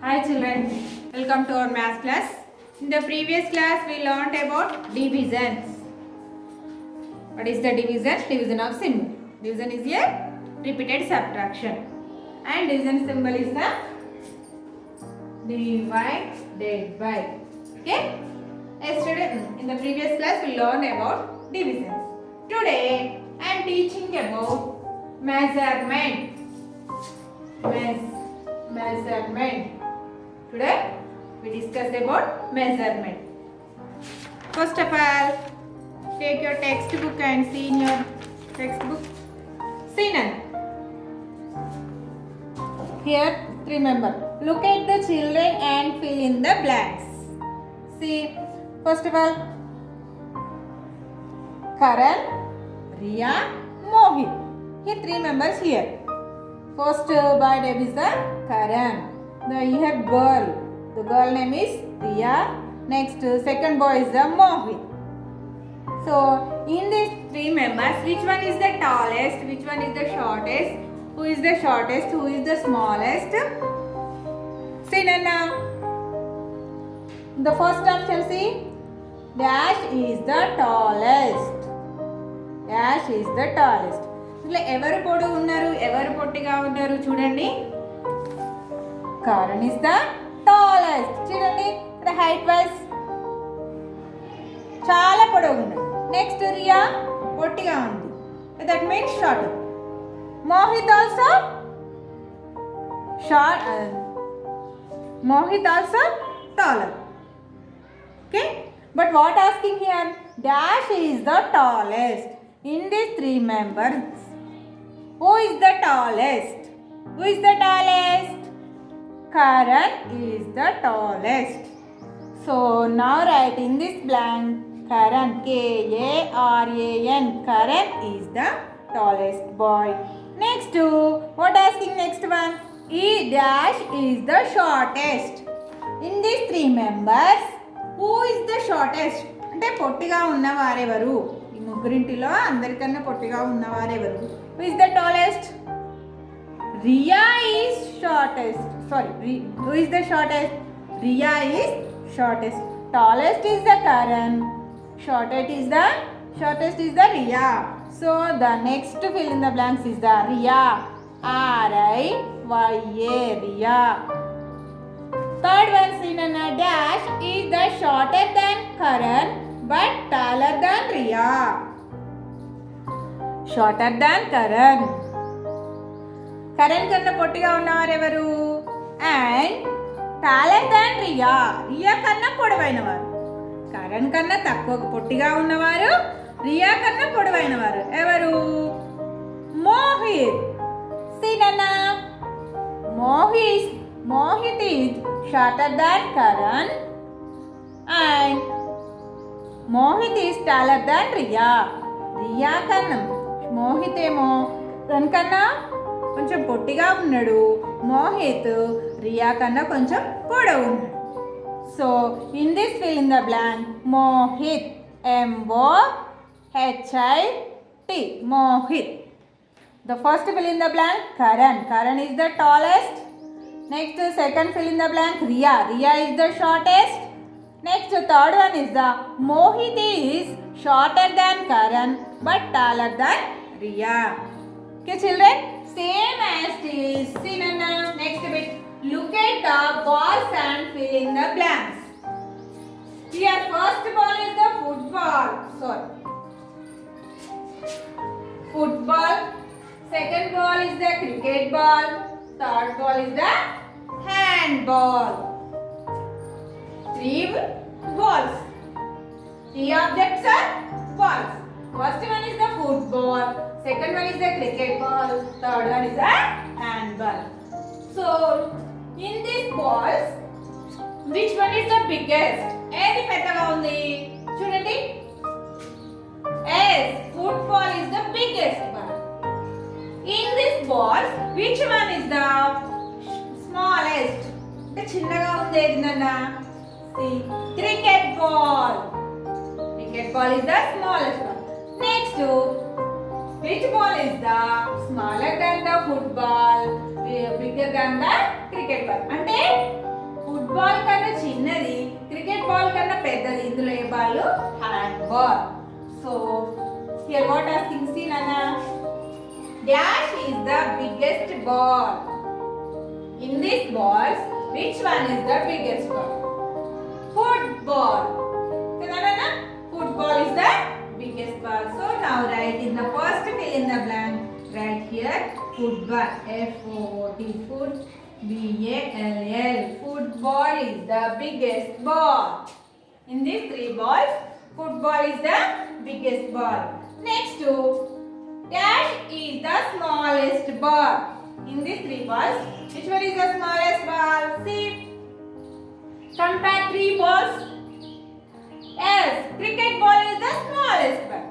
Hi children, welcome to our math class. In the previous class we learnt about divisions. What is the division? Division of symbol. Division is a repeated subtraction. And division symbol is the divided by. Okay? Yesterday in the previous class we learned about divisions. Today I am teaching about measurement. Measurement. Today we discuss about measurement. First of all, take your textbook and see in your textbook. See none. Here, remember. Look at the children and fill in the blanks. See, first of all, Karan, Riya, Mohit. Here three members here. First boy name is the Karan. Here girl. The girl name is Riya. Next second boy is the Mohit. So in these three members, which one is the tallest? Which one is the shortest? Who is the shortest? Who is the smallest? See Nana. The first option see. Dash is the tallest. Dash is the tallest. ఎవరు పొడుగు ఉన్నారు ఎవరు పొట్టిగా ఉన్నారు చూడండి. Karan is the tallest. చూడండి ఇక్కడ height wise చాలా పొడవు ఉన్నాడు. నెక్స్ట్ రియా పొట్టిగా ఉంది. That means short. Mohit also short. Mohit also taller. Okay but what asking here dash is the tallest. In these three members, who is the tallest? Who is the tallest? Karan is the tallest. So now write in this blank Karan, K-A-R-A-N. Karan is the tallest boy. Next, what asking next one? E dash is the shortest. In these three members, who is the shortest? అంటే పొట్టిగా ఉన్నవారెవరు? ముగ్గురింటిలో అందరికన్నా పొట్టిగా ఉన్నవారెవరు? Who is the tallest? Riya is shortest. Sorry, who is the shortest? Riya is shortest. Tallest is the Karan. Shortest is the Riya. So the next fill in the blanks is the Riya. R-I-Y-A. Riya. Third one, Sinana dash is the shorter than Karan but taller than Riya. Shorter than Karan. Karan కన్నా పొట్టిగా ఉన్నవారు ఎవరు? And taller than Riya. Riya కన్నా పొడవైనవారు. Karan కన్నా తక్కువ పొట్టిగా ఉన్నవారు. Riya కన్నా పొడవైనవారు ఎవరు? Mohit. See Nana. Mohit is shorter than Karan and Mohit is taller than Riya. Riya కన్నా మోహిత్ ఏమో తన కన్నా కొంచెం పొట్టిగా ఉన్నాడు. మోహిత్ రియా కన్నా కొంచెం పొడవు ఉన్నాడు. So in this fill in the blank Mohit M-O-H-I-T Mohit. The first fill in the blank Karan. Karan is the tallest. Next second fill in the blank Riya. Riya is the shortest. Next third one is the Mohit is shorter than Karan but taller than Riya. Okay children, same as this. See Nana, next bit. Look at the balls and fill in the blanks. Here first ball is the football. Football. Second ball is the cricket ball. Third ball is the handball. Three balls. Three objects are balls. First one is the football. Second one is the cricket ball. Third one is the handball. So, in these balls, which one is the biggest? ఏది పెద్దగా ఉంది? చూడండి. Yes, football is the biggest one. In this ball, which one is the smallest? అంటే చిన్నగా ఉంది ఏది నాన్న? See, cricket ball. Cricket ball is the smallest one. Next, which ball is the smaller than the football, bigger than the cricket ball? అంటే football కన్నా చిన్నది, cricket ball కన్నా పెద్దది. ఇందులో ఏ ball? Hand ball. So here what asking, see నాన్న, dash is the biggest ball. In this balls which one is the biggest ball? Football. So naana, football is the biggest ball. So now write in the first fill in the blank. Write here football. F-O-O-T, foot. B-A-L-L. Football is the biggest ball. In these three balls, football is the biggest ball. Next to dash is the smallest ball. In these three balls, which one is the smallest ball? See, compare three balls. Yes, cricket ball is the smallest ball.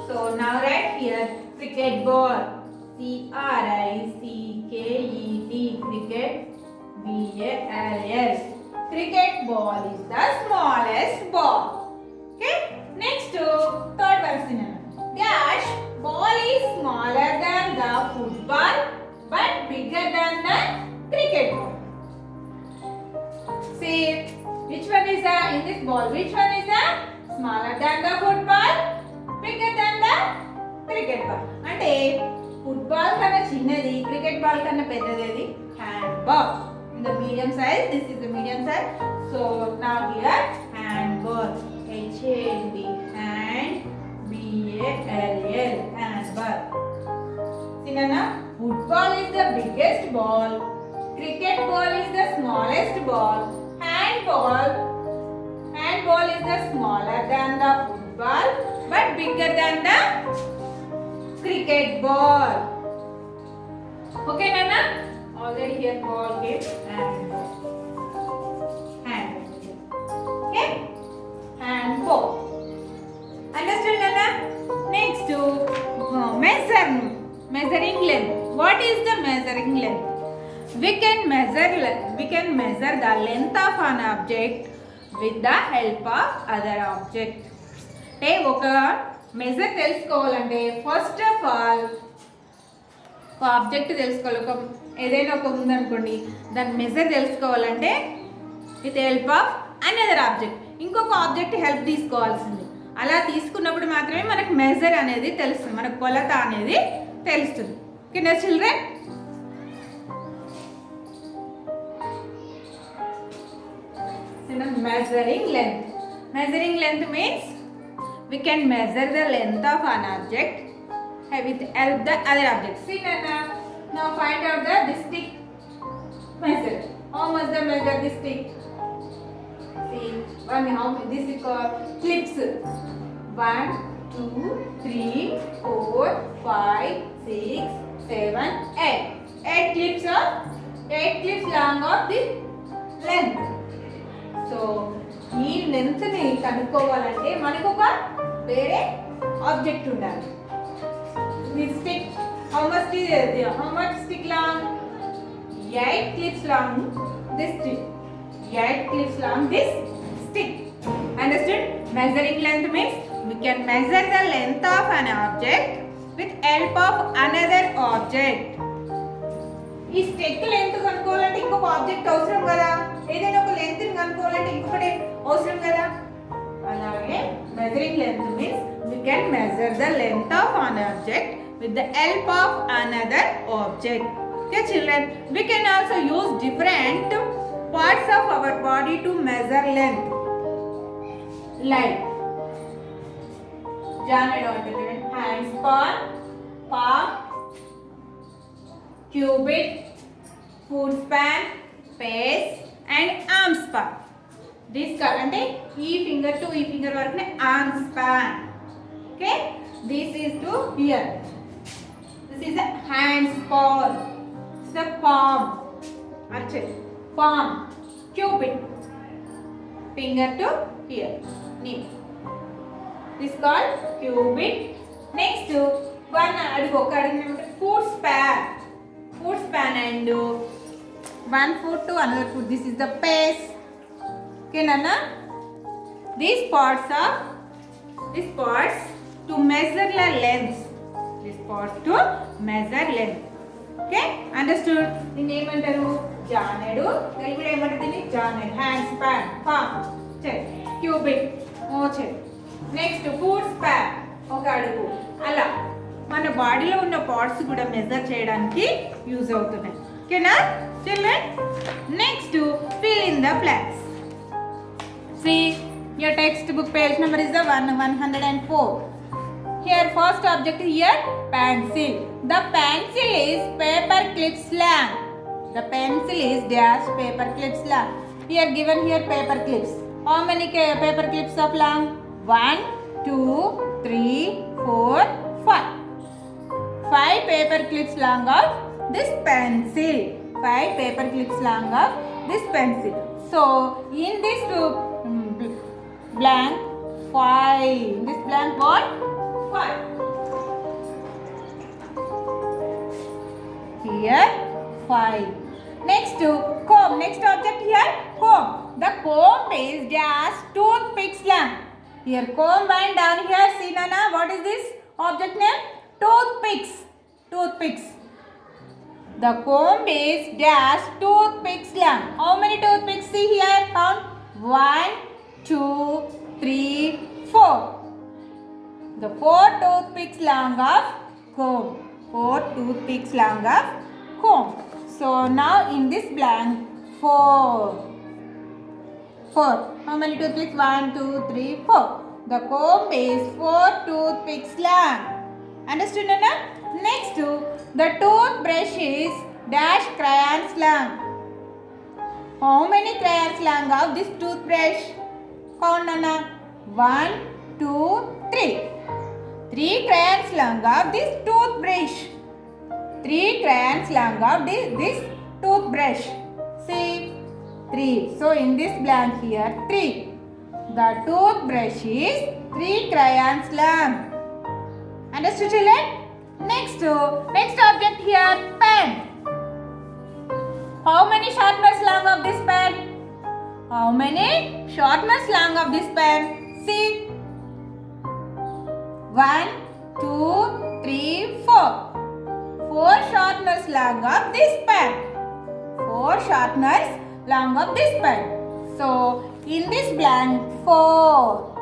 So now write here cricket ball. C-R-I-C-K-E-T, cricket. B-A-L-L. Cricket ball is the smallest ball. Okay. Next to third one. Dash ball is smaller than the football but bigger than the cricket ball. See, which one is the in this ball? Which one is the smaller than the football, bigger than the cricket ball? అంటే football కన్నా చిన్నది, cricket ball కన్నా పెద్దది hand ball. In the medium size, this is the medium size. So now here hand ball. H-A-N-D, hand. B-A-L-L, hand ball. See Nana, football is the biggest ball, cricket ball is the smallest ball, handball is the smaller than the football but bigger than the cricket ball. Okay Nana, already here ball came and hand. Okay, handball. Understood Nana? Next to measuring length. What is the measuring length? We can measure the length of an object with the help of other object. అంటే ఒక measure తెలుసుకోవాలంటే first of all ఒక object తెలుసుకోవాలి. ఒక ఏదైనా ఒక ఉందనుకోండి, దాని మెజర్ తెలుసుకోవాలంటే with help of another object, ఇంకొక ఆబ్జెక్ట్ హెల్ప్ తీసుకోవాల్సింది. అలా తీసుకున్నప్పుడు మాత్రమే మనకు మెజర్ అనేది తెలుస్తుంది, మనకు కొలత అనేది తెలుస్తుంది. ఓకే నా children, measuring length. Measuring length means we can measure the length of an object with help the other object. See Nana, now find out the stick measure. How much the measure this stick? See, how this is called clips. 1, 2, 3, 4, 5, 6, 7, 8. 8 clips long of this length. So ఈ లెంత్ని కనుక్కోవాలంటే మనకు ఒక వేరే object ఉండాలి. This stick how much stick long? 8 clips long this stick. 8 clips long this stick. Understood? Measuring length means we can measure the length of an object with help of another object. ఈ stick length కనుక్కోవాలంటే ఇంకొక object అవసరం కదా, ఏదైనా ఒక length కనుక్కోవాలంటే ఇంకొకటి అవసరం కదా. అలాగే measuring length means we can measure the length of an object with the help of another object. Okay children, we can also use different parts of our body to measure length. Like hands, palm, cubit, foot span, face and arm span. This అంటే ఈ finger to ఈ finger వరకు arm span. Okay, this is to here. This is the hands palm. This is the palm. Actually, palm, cubit, finger to here, knee. This called cubit. Next one foot span. Foot span and one foot to another foot. This is the pace. Okay Nana, these parts to measure the length. These parts to measure length. Okay, understood? In name and జానెడు తెలుగులో ఏమంటుంది జానెడ్ hand span palm check cubic మోచెడ్ next foot span ఒక అడుగు అలా మన బాడీలో ఉన్న పార్ట్స్ కూడా మెజర్ చేయడానికి యూజ్ అవుతున్నాయి ఓకేనా children next fill in the blanks see your textbook page number is the 104 here first object here pencil the pencil is paper clip slang the pencil is dash paper clip slang here given here paper clips how many paper clips of long 1 2 3 4 5 paper clips long of this pencil 5 paper clips long of this pencil so in this blank 5 in this blank what 5 here 5 next to comb next object here comb the comb is just toothpick slang here comb and down here see Nana what is this object name toothpicks the comb is dash toothpick slang how many toothpicks see here count 1 2 3 4 the 4 toothpicks long of comb 4 toothpicks long of comb so now in this blank 4 how many toothpicks 1 2 3 4 the comb is 4 toothpicks long understood Nana next the toothbrush is dash crayons long how many crayons long of this toothbrush count Nana 1 2 3 crayons long of this toothbrush 3 crayons long of this toothbrush see 3 so in this blank here 3 the toothbrush is 3 crayons long understood children next object here pen how many sharpeners long of this pen how many sharpeners long of this pen see 1 2 3 4 sharpeners long of this pen 4 sharpeners long of this pen so in this blank 4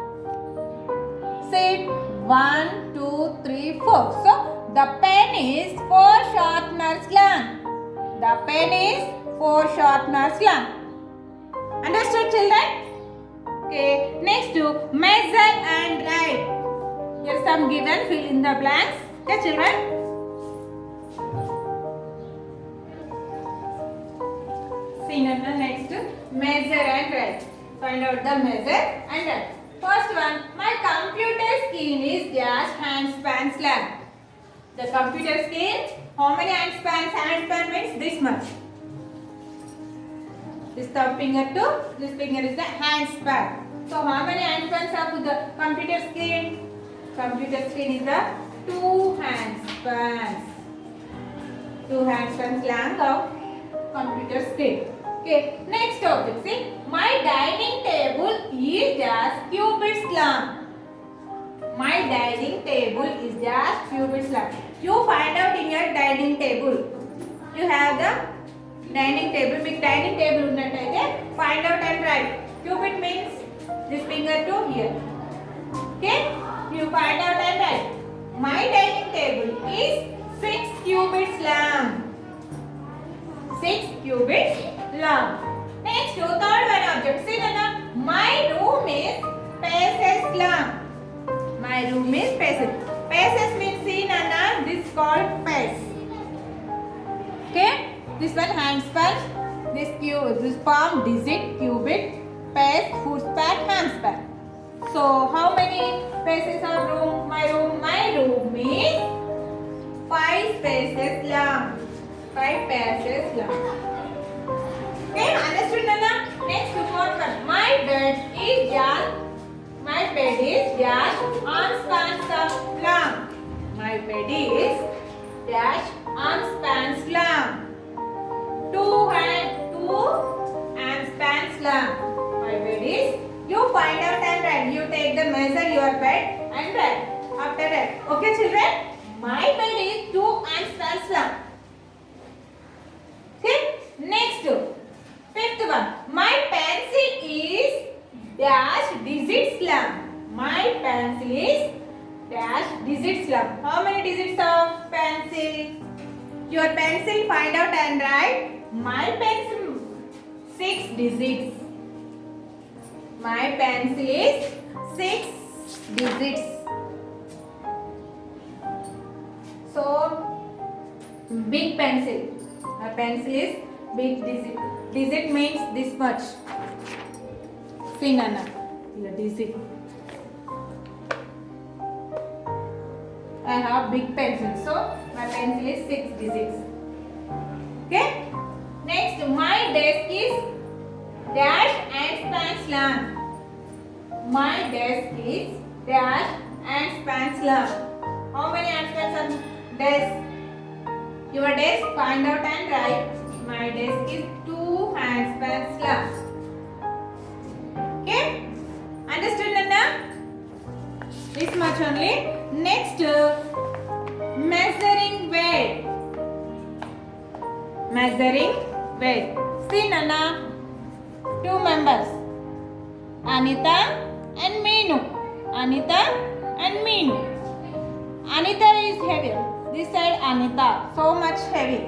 see 1 2 3 4 so the pen is 4 sharpeners long the pen is 4 sharpeners long understood children okay next measure and write here some given fill in the blanks okay children see next measure and write find out the measure and write first one my computer screen is dash handspan slang the computer screen how many handspan means this much this thumb finger to this finger is the handspan so how many handspans of the computer screen is the 2 handspans length of computer screen okay next object see my dining table is just cubits long my dining table is just cubits long you find out in your dining table you have the dining table big dining table unnataithe find out and write cubit means this finger to here okay you find out and write my dining table is 6 cubits long 6 cubits long next third one object see Nana my room is paces long my room is paces means see Nana this called pace okay this one handspan this palm digit cubit pace foot span handspan so how many paces of room my room is 5 paces long 5 paces long okay understood Nana next fourth one my bed is just on spans of long my bed is dash on spans long 2 handspans long my bed is you find out and write you take the measure your bed and write after that okay children my bed is 2 handspans long okay next dash digits lump. My pencil is dash digits lump. How many digits of pencil? Your pencil, find out and write. My pencil 6 digits. My pencil is 6 digits. So big pencil. My pencil is big digit. Digit means this much. See Nana, here digit. I have big pencil, so my pencil is 6 digits. Okay. Next, my desk is dash and span slant. My desk is dash and span slant. How many and spans are desk? Your desk, find out and write. My desk is 2 handspan slant. Okay? Understood, Nana? This much only. Next, measuring weight. Measuring weight. See, Nana, 2 members. Anita and Meenu. Anita and Meenu. Anita is heavier. This side Anita, so much heavy.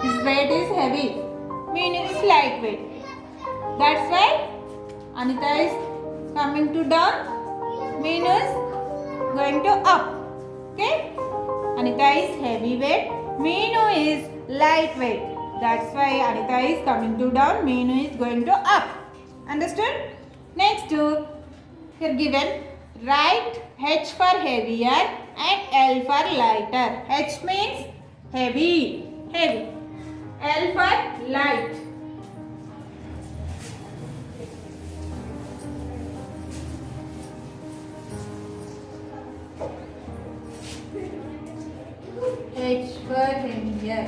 His weight is heavy. Meenu is lightweight. That's why Anita is coming to down. Meenu is going to up. Okay? Anita is heavyweight. Meenu is lightweight. That's why Anita is coming to down. Meenu is going to up. Understood? Next, here given, write H for heavier and L for lighter. H means heavy, heavy. L for light. H for heavier.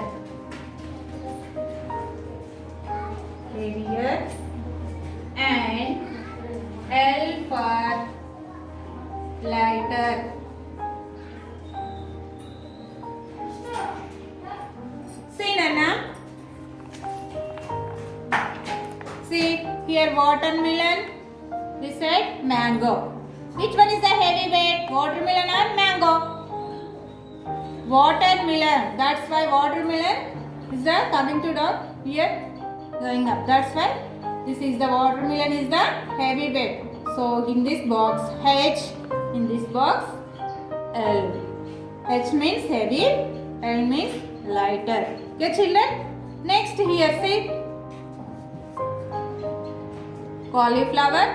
Heavier. And L for lighter. See Nana. See here watermelon. This side mango. Which one is the heavy weight? Watermelon or mango? Watermelon. That's why watermelon is the coming to down here, going up. That's why this is the watermelon is the heavy weight. So in this box H, in this box L. H means heavy, L means lighter. Okay children? Next here see cauliflower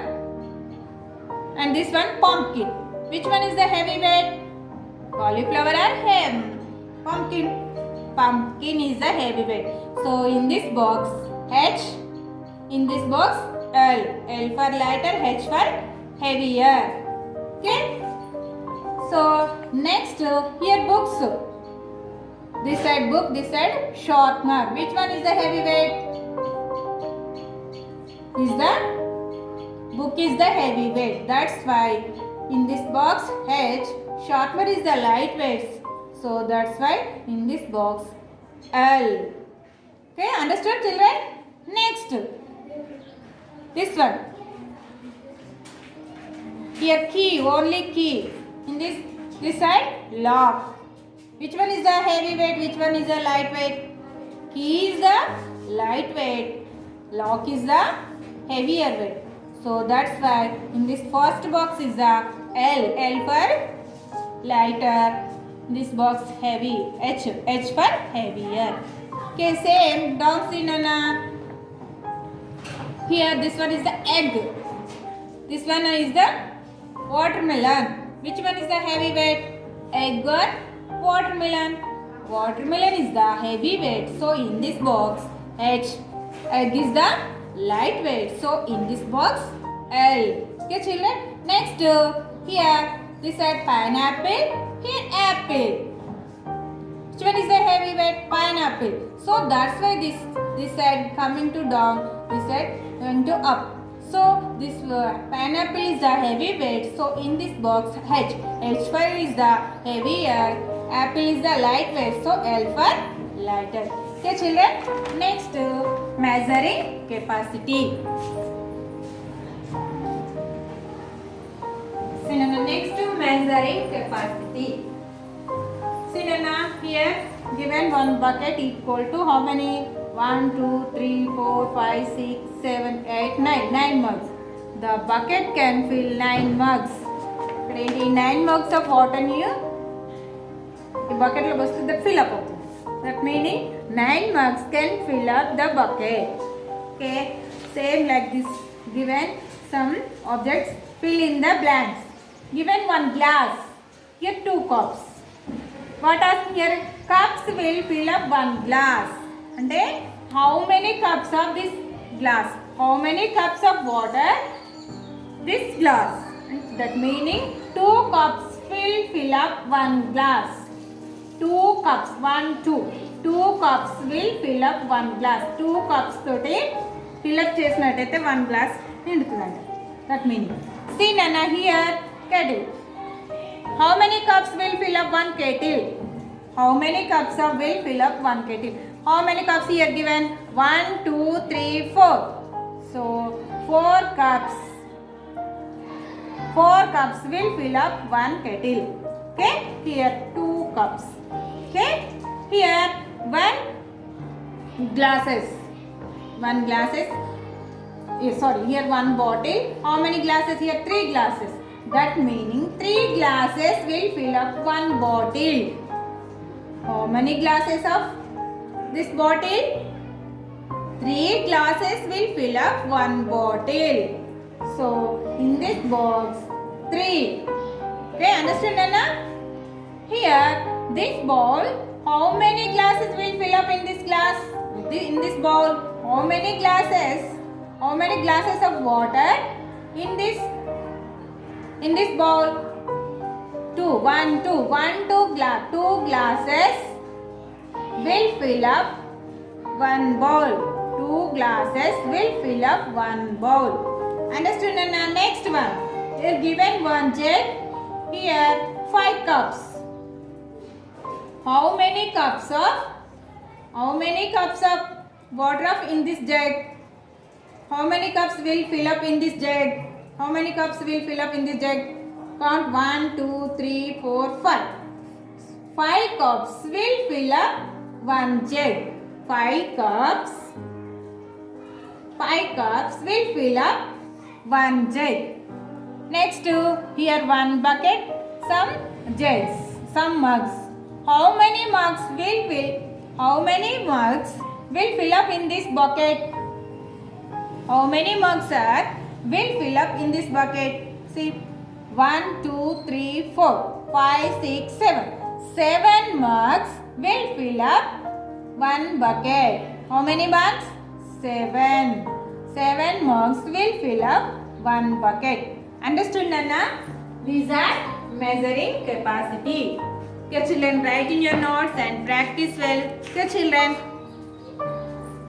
and this one pumpkin. Which one is the heavy weight? Cauliflower or pumpkin? Pumpkin is the heavy weight. So in this box H, in this box L. L for lighter, H for heavier. Okay? So next here books. This side book, this side sharpener. Which one is the heavy weight? Is the book is the heavy weight. That's why in this box H, sharpener is the lightweight. So that's why in this box L. Okay, understood children? Next, this one. Here key, only key. In this side lock. Which one is the heavy weight? Which one is the lightweight? Key is the lightweight. Lock is the heavier weight. So that's why in this first box is the L. L for lighter. This box heavy. H. H for heavier. Okay, same. Down see Nana. Here this one is the egg. This one is the watermelon. Which one is the heavy weight? Egg or watermelon? Watermelon is the heavy weight. So in this box H. Egg is the lightweight. So in this box L. Okay children. Next here this side pineapple. Here apple. Which one is the heavy weight? Pineapple. So that's why this side coming to down. This side going to up. So this pineapple is the heavy weight. So in this box H. H5 is the heavier. Apple is the lightweight. So L for lighter. Okay children. Next measuring capacity. measuring capacity. See Nana, here given one bucket equal to how many? 1, 2, 3, 4, 5, 6, 7, 8, 9. 9 mugs. The bucket can fill 9 mugs. ఇక్కడ ఏంటి 9 mugs of water ని ఈ బకెట్లో వస్తే that fill up అవుతుంది. That meaning 9 mugs can fill up the bucket. Okay, same like this. Given some objects, fill in the blanks. Given one glass, here 2 cups. What are here? Cups will fill up one glass. అంటే how many cups of this glass? How many cups of water this glass? That meaning 2 cups will fill up one glass. 2 cups, 1, 2. 2 cups will fill up one glass. 2 cups తోటి fill up చేసినట్టయితే 1 glass నిండుతుందంట. That meaning. See Nana here, kettle. How many cups will fill up one kettle? How many cups will fill up one kettle? How many cups here given? 1, 2, 3, 4. So 4 cups. 4 cups will fill up one kettle. Okay? Here 2 cups. Okay? Here 1 glasses. 1 glasses. Sorry, here 1 bottle. How many glasses here? 3 glasses. That meaning 3 glasses will fill up 1 bottle. How many glasses of this bottle? 3 glasses will fill up 1 bottle. So in this box 3. Okay, understand Nana? Here this bowl, how many glasses will fill up in this glass? In this bowl, how many glasses? How many glasses of water in this bowl? 2. 1, 2. 2 glasses will fill up 1 bowl. 2 glasses will fill up 1 bowl. Understood Nana? Next one. Here given 1 jug. Here 5 cups. How many cups of water in this jug? How many cups will fill up in this jug? How many cups will fill up in this jug? Count 1, 2, 3, 4, 5. 5 cups will fill up 1 jug. 5 cups will fill up 1 jug. Next here 1 bucket, some jugs, some mugs. How many mugs will fill up in this bucket? How many mugs will fill up in this bucket? See, 1, 2, 3, 4, 5, 6, 7. 7 mugs will fill up 1 bucket. How many mugs? 7. 7 mugs will fill up 1 bucket. Understood Nana? These are measuring capacity. Okay children, write in your notes and practice well. Okay children.